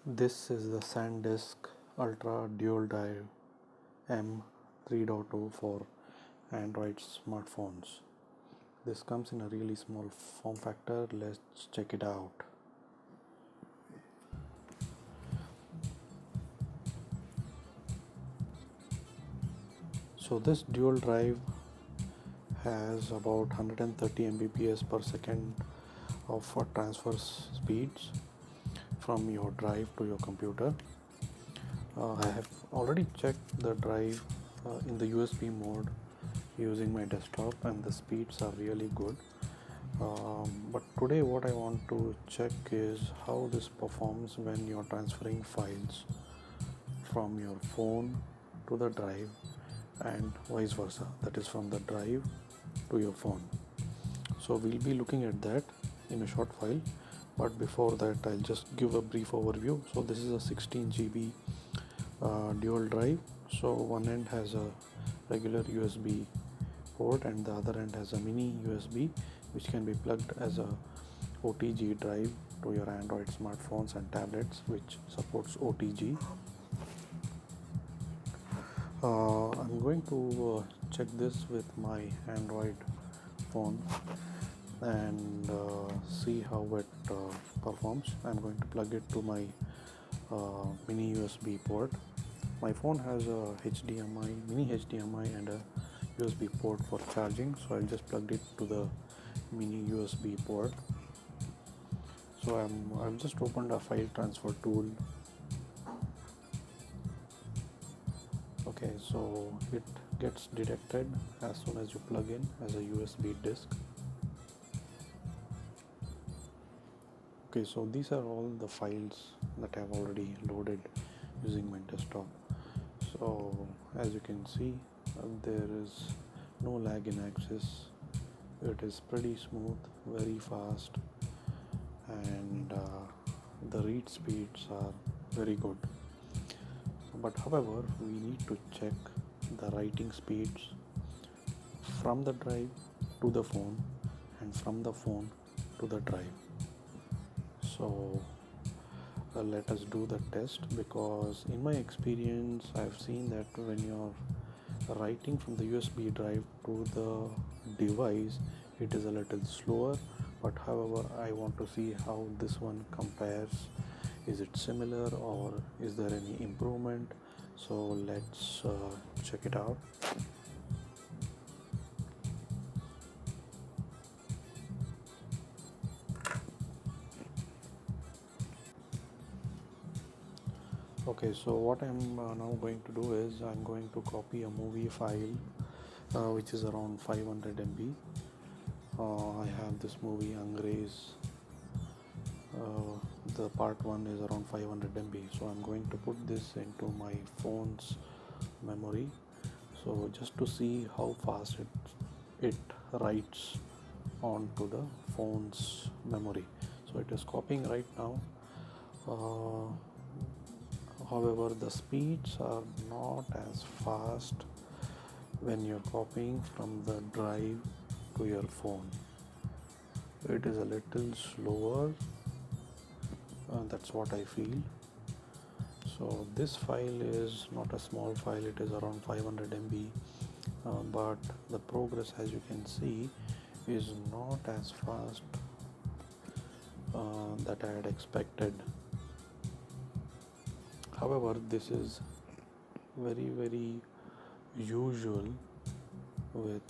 This is the SanDisk Ultra Dual Drive M 3.0 for Android smartphones. This comes in a really small form factor. Let's check it out. So this dual drive has about 130 Mbps per second of transfer speeds from your drive to your computer. I have already checked the drive in the USB mode using my desktop, and the speeds are really good. But today what I want to check is how this performs when you're transferring files from your phone to the drive and vice versa, that is from the drive to your phone. So we'll be looking at that in a short while, but before that I'll just give a brief overview. So this is a 16 GB dual drive. So one end has a regular USB port and the other end has a mini USB which can be plugged as a OTG drive to your Android smartphones and tablets which supports OTG. I'm going to check this with my Android phone and see how it performs. I'm going to plug it to my mini USB port. My phone has a mini HDMI and a USB port for charging, so I just plugged it to the mini USB port. So I've just opened a file transfer tool. Okay, so it gets detected as soon as you plug in as a USB disk. Okay, so these are all the files that I've already loaded using my desktop. So as you can see, there is no lag in access. It is pretty smooth, very fast, and the read speeds are very good. But however, we need to check the writing speeds from the drive to the phone and from the phone to the drive. So let us do the test, because in my experience I've seen that when you're writing from the USB drive to the device, it is a little slower. But however, I want to see how this one compares. Is it similar or is there any improvement? So let's check it out. Okay, so what I'm now going to do is I'm going to copy a movie file which is around 500 MB. I have this movie Angrez. The part 1 is around 500 MB, so I'm going to put this into my phone's memory, so just to see how fast it writes onto the phone's memory. So it is copying right now. However, the speeds are not as fast when you're copying from the drive to your phone. It is a little slower, that's what I feel. So this file is not a small file, it is around 500 MB, but the progress, as you can see, is not as fast that I had expected. However, this is very usual with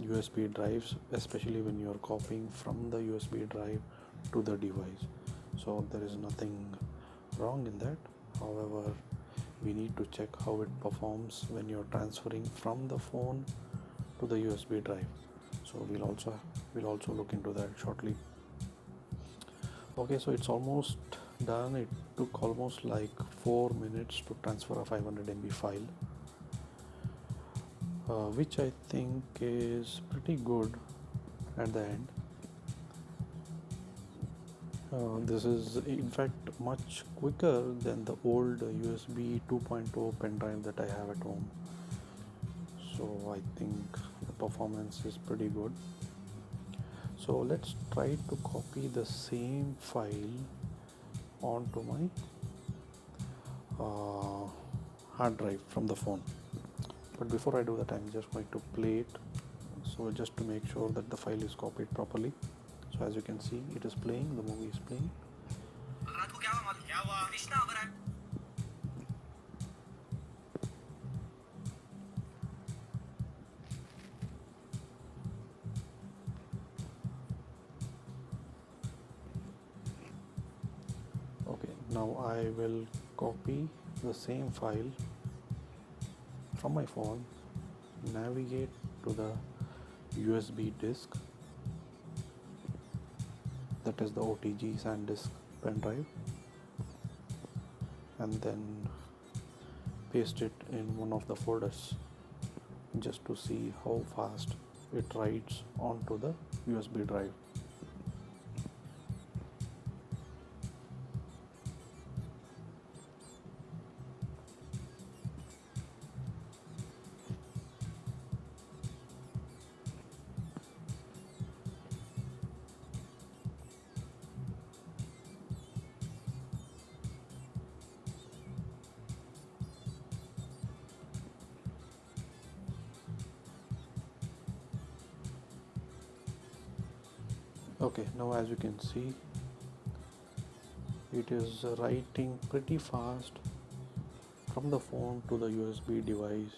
USB drives, especially when you are copying from the USB drive to the device. So there is nothing wrong in that. However, we need to check how it performs when you're transferring from the phone to the USB drive. So we'll also look into that shortly. Okay, so it's almost done. It took almost like 4 minutes to transfer a 500 MB file, which I think is pretty good at the end. This is in fact much quicker than the old USB 2.0 pen drive that I have at home. So I think the performance is pretty good. So let's try to copy the same file onto my uh, hard drive from the phone. But before I do that, I'm just going to play it, so just to make sure that the file is copied properly. So as you can see, it is playing, the movie is playing. Okay, now I will copy the same file from my phone, navigate to the USB disk, that is the OTG SanDisk pen drive, and then paste it in one of the folders just to see how fast it writes onto the USB drive. Okay, now as you can see, it is writing pretty fast from the phone to the USB device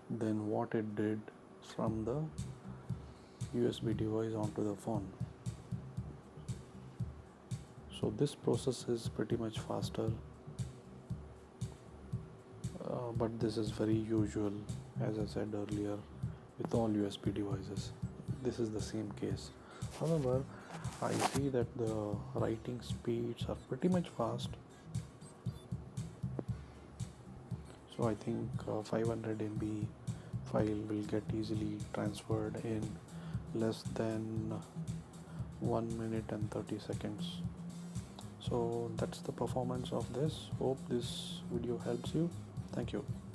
than what it did from the USB device onto the phone. So this process is pretty much faster, but this is very usual, as I said earlier, with all USB devices. This is the same case. However, I see that the writing speeds are pretty much fast. So I think 500 MB file will get easily transferred in less than 1 minute and 30 seconds. So that's the performance of this. Hope this video helps you. Thank you.